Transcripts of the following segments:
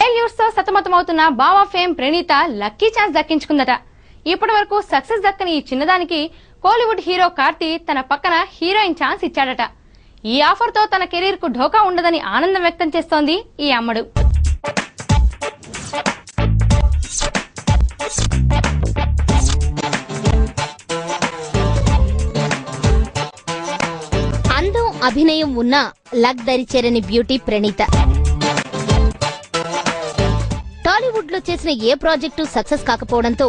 Failures తో సతమతమవుతున్న బావా ఫేమ్ ప్రణీత లక్కీ ఛాన్స్ దక్కించుకుందట. ఇప్పటి వరకు సక్సెస్ దక్కని ఈ చిన్నదానికి కోలీవుడ్ హీరో కార్తీ తన పక్కన హీరోయిన్ ఛాన్స్ ఇచ్చాడట. ఈ ఆఫర్ తో తన కెరీర్ కు ఢోకా ఉండదని ఆనందం వ్యక్తం చేస్తోంది ఈ అమ్మడు. అందం అభినయం ఉన్న లక్ దరిచేరని బ్యూటీ ప్రణీత. టాలీవుడ్ లో చేసిన ఏ ప్రాజెక్టు సక్సెస్ కాకపోవడంతో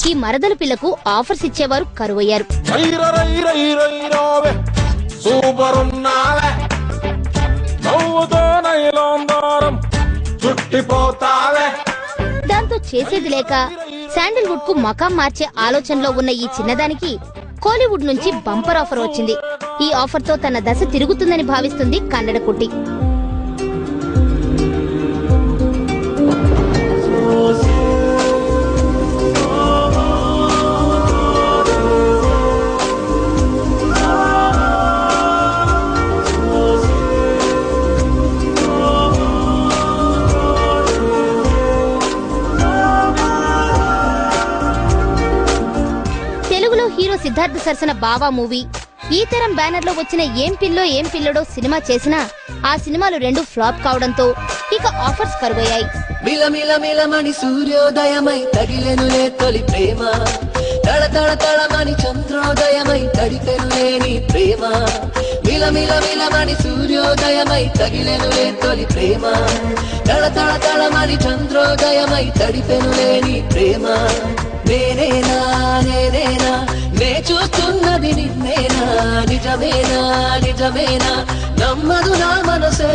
ఈ మరదల పిల్లకు ఆఫర్స్ ఇచ్చేవారు కరువయ్యారు. దాంతో చేసేది లేక శాండిల్వుడ్ కు మకాం మార్చే ఆలోచనలో ఉన్న ఈ చిన్నదానికి కోలీవుడ్ నుంచి బంపర్ ఆఫర్ వచ్చింది. ఈ ఆఫర్ తో తన దశ తిరుగుతుందని భావిస్తుంది కన్నడ కుట్టి. తెలుగులో హీరో సిద్ధార్థ్ సరసన బావా మూవీ, ఈ తరం బ్యానర్ లో వచ్చిన ఏం పిల్లో ఏం పిల్లడో సినిమా చేసినా ఆ సినిమాలు రెండు ఫ్లాప్ కావడంతో ఇక ఆఫర్స్ కరువయ్యాయి. మిలమిలమిలమని సూర్యోదయమై తగిలెనులే తొలి ప్రేమ, తళ తళ తళమని చంద్రోదయమై తడిపెనులే నీ ప్రేమ. మిలమిలమిలమని సూర్యోదయమై తగిలెనులే తొలి ప్రేమ, తళ తళ తళమని చంద్రోదయమై తడిపెనులే నీ ప్రేమ. నేనేనా నేనేనా నే చూస్తున్నది నిన్నేనా, నిజమేనా నిజమేనా నమ్మదు నా మనసే.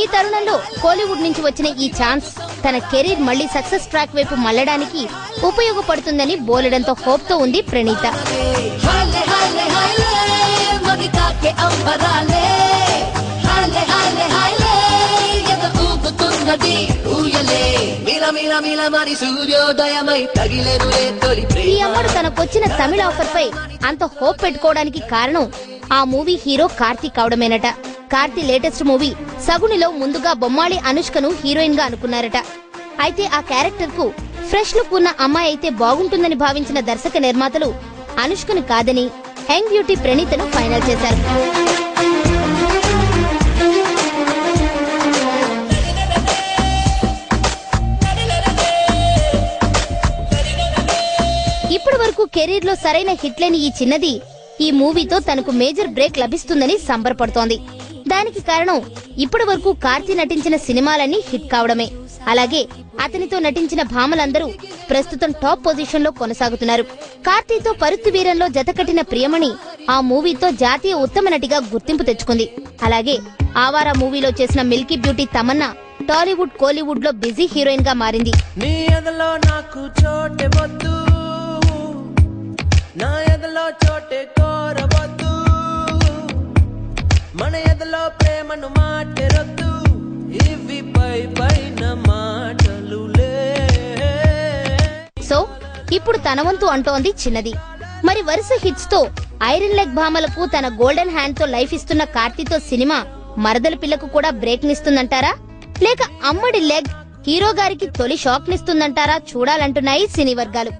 ఈ తరుణంలో కోలీవుడ్ నుంచి వచ్చిన ఈ ఛాన్స్ తన కెరీర్ మళ్లీ సక్సెస్ ట్రాక్ వైపు మళ్లడానికి ఉపయోగపడుతుందని బోలెడంతో హోప్ తో ఉంది ప్రణీత. ఈ అమ్మడు తనకొచ్చిన తమిళ ఆఫర్ పై అంత హోప్ పెట్టుకోవడానికి కారణం ఆ మూవీ హీరో కార్తీ కావడమేనట. కార్తీ లేటెస్ట్ మూవీ సగునిలో ముందుగా బొమ్మాళి అనుష్కను హీరోయిన్ గా అనుకున్నారట. అయితే ఆ క్యారెక్టర్ కు ఫ్రెష్ లుక్ ఉన్న అమ్మాయి అయితే బాగుంటుందని భావించిన దర్శక నిర్మాతలు అనుష్కను కాదని యంగ్ బ్యూటీ ప్రణీతను ఫైనల్ చేశారు. ఇప్పటి వరకు కెరీర్ లో సరైన హిట్ లేని ఈ చిన్నది ఈ మూవీతో తనకు మేజర్ బ్రేక్ లభిస్తుందని సంబరపడుతోంది. దానికి కారణం ఇప్పటి వరకు కార్తీ నటించిన సినిమాలన్నీ హిట్ కావడమే. అలాగే అతనితో నటించిన భామలందరూ ప్రస్తుతం టాప్ పొజిషన్ లో కొనసాగుతున్నారు. కార్తీతో పరుత్తి వీరంలో జతకట్టిన ప్రియమణి ఆ మూవీతో జాతీయ ఉత్తమ నటిగా గుర్తింపు తెచ్చుకుంది. అలాగే ఆవారా మూవీలో చేసిన మిల్కీ బ్యూటీ తమన్నా టాలీవుడ్ కోలీవుడ్ లో బిజీ హీరోయిన్ గా మారింది. నా ఎదలో చోటే కోరవద్దు, మన ఎదలో ప్రేమను మాటెరొద్దు, ఇవి పై పైన మాటలులే. సో ఇప్పుడు తన వంతు అంటోంది చిన్నది. మరి వరుస హిట్స్ తో ఐరన్ లెగ్ భామలకు తన గోల్డెన్ హ్యాండ్ తో లైఫ్ ఇస్తున్న కార్తీతో సినిమా మరదల పిల్లకు కూడా బ్రేక్ నిస్తుందంటారా, లేక అమ్మడి లెగ్ హీరో గారికి తొలి షాక్ నిస్తుందంటారా చూడాలంటున్నాయి సినీ వర్గాలు.